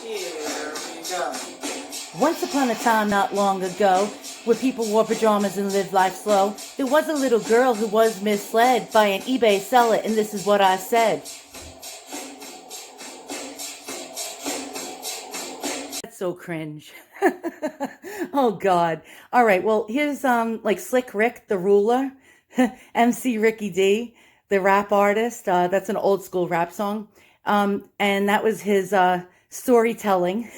Here we go. Once upon a time not long ago, where people wore pajamas and lived life slow, there was a little girl who was misled by an eBay seller, and this is what I said. That's so cringe. Oh God. All right, well, here's like Slick Rick the ruler, MC Ricky D, the rap artist. That's an old school rap song. And that was his storytelling.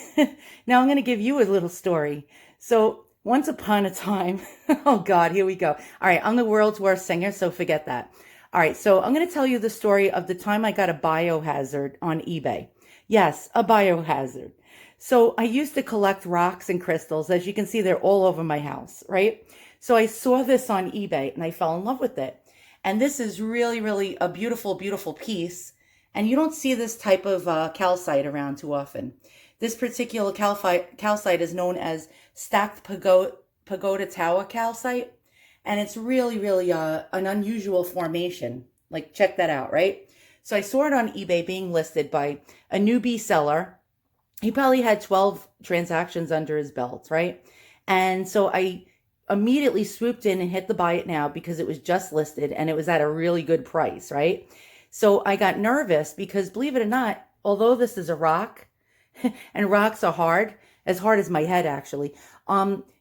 Now I'm going to give you a little story. So once upon a time, oh God, here we go. All right, I'm the world's worst singer, so forget that. All right, so I'm going to tell you the story of the time I got a biohazard on eBay. Yes, a biohazard. So I used to collect rocks and crystals. As you can see, they're all over my house, right? So I saw this on eBay and I fell in love with it. And this is really, really a beautiful, beautiful piece. And you don't see this type of calcite around too often. This particular calcite is known as stacked pagoda tower calcite. And it's really, really an unusual formation. Like, check that out, right? So I saw it on eBay being listed by a newbie seller. He probably had 12 transactions under his belt, right? And so I immediately swooped in and hit the buy it now because it was just listed and it was at a really good price, right? So I got nervous because, believe it or not, although this is a rock and rocks are hard as my head actually,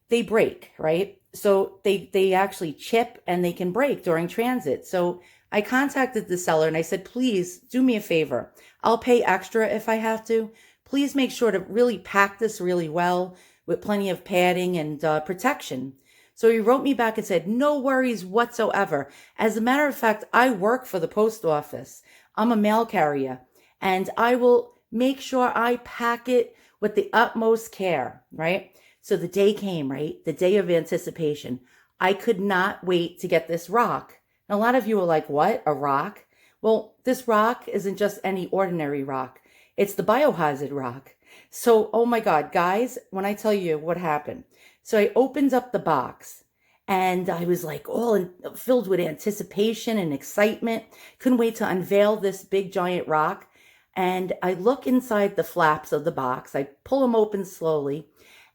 they break, right? So they actually chip and they can break during transit. So I contacted the seller and I said, please do me a favor. I'll pay extra if I have to. Please make sure to really pack this really well with plenty of padding and protection. So he wrote me back and said, no worries whatsoever. As a matter of fact, I work for the post office. I'm a mail carrier and I will make sure I pack it with the utmost care, right? So the day came, right? The day of anticipation. I could not wait to get this rock. Now, a lot of you are like, what? A rock? Well, this rock isn't just any ordinary rock. It's the Biohazard rock. So, oh my God, guys, when I tell you what happened. So I opened up the box and I was like all filled with anticipation and excitement. Couldn't wait to unveil this big giant rock. And I look inside the flaps of the box. I pull them open slowly.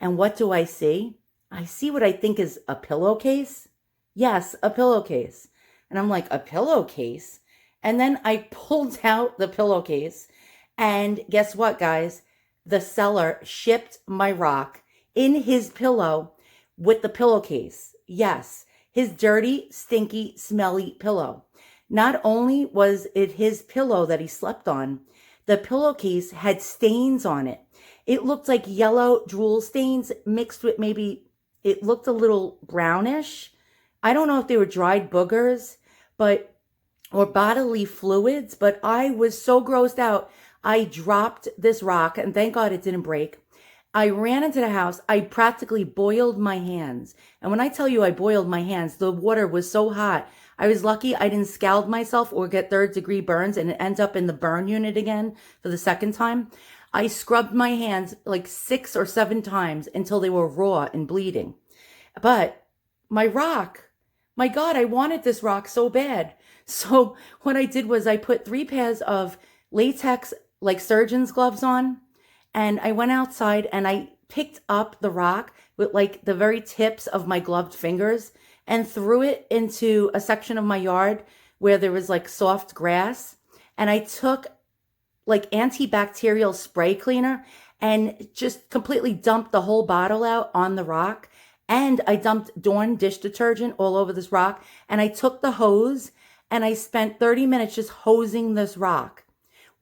And what do I see? I see what I think is a pillowcase. Yes, a pillowcase. And I'm like, a pillowcase? And then I pulled out the pillowcase. And guess what, guys? The seller shipped my rock in his pillow with the pillowcase. Yes, his dirty, stinky, smelly pillow. Not only was it his pillow that he slept on, the pillowcase had stains on it. It looked like yellow drool stains mixed with maybe, it looked a little brownish. I don't know if they were dried boogers, or bodily fluids, but I was so grossed out. I dropped this rock, and thank God it didn't break. I ran into the house. I practically boiled my hands. And when I tell you I boiled my hands, the water was so hot. I was lucky I didn't scald myself or get third-degree burns and end up in the burn unit again for the second time. I scrubbed my hands like 6 or 7 times until they were raw and bleeding. But my rock, my God, I wanted this rock so bad. So what I did was I put 3 pairs of latex like surgeon's gloves on, and I went outside and I picked up the rock with like the very tips of my gloved fingers and threw it into a section of my yard where there was like soft grass. And I took like antibacterial spray cleaner and just completely dumped the whole bottle out on the rock. And I dumped Dawn dish detergent all over this rock. And I took the hose and I spent 30 minutes just hosing this rock.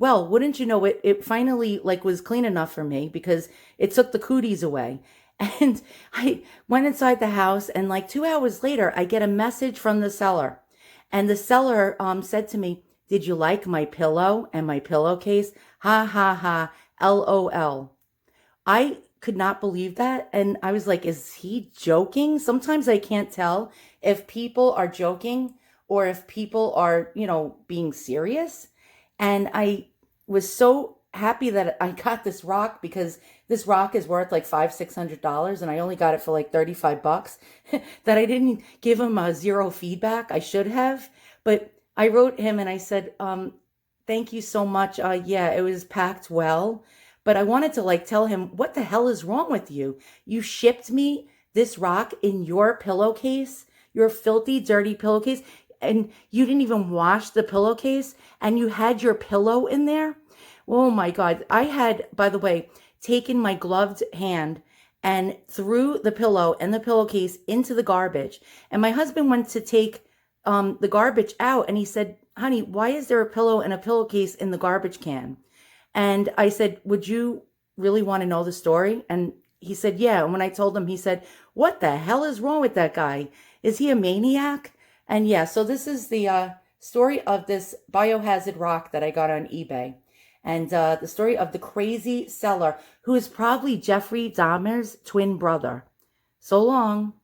Well, wouldn't you know it, it finally like was clean enough for me because it took the cooties away. And I went inside the house and like 2 hours later, I get a message from the seller. And the seller said to me, did you like my pillow and my pillowcase? Ha, ha, ha, LOL. I could not believe that. And I was like, is he joking? Sometimes I can't tell if people are joking or if people are, being serious. And I was so happy that I got this rock because this rock is worth like $500-600 and I only got it for like $35 that I didn't give him a zero feedback. I should have, but I wrote him and I said, Thank you so much. Yeah, it was packed well, but I wanted to like tell him, what the hell is wrong with you? You shipped me this rock in your pillowcase, your filthy, dirty pillowcase, and you didn't even wash the pillowcase, and you had your pillow in there. Oh my God. I had, by the way, taken my gloved hand and threw the pillow and the pillowcase into the garbage. And my husband went to take the garbage out, and he said, honey, why is there a pillow and a pillowcase in the garbage can? And I said, would you really want to know the story? And he said, yeah. And when I told him, he said, what the hell is wrong with that guy? Is he a maniac? And yeah, so this is the story of this biohazard rock that I got on eBay. And the story of the crazy seller who is probably Jeffrey Dahmer's twin brother. So long.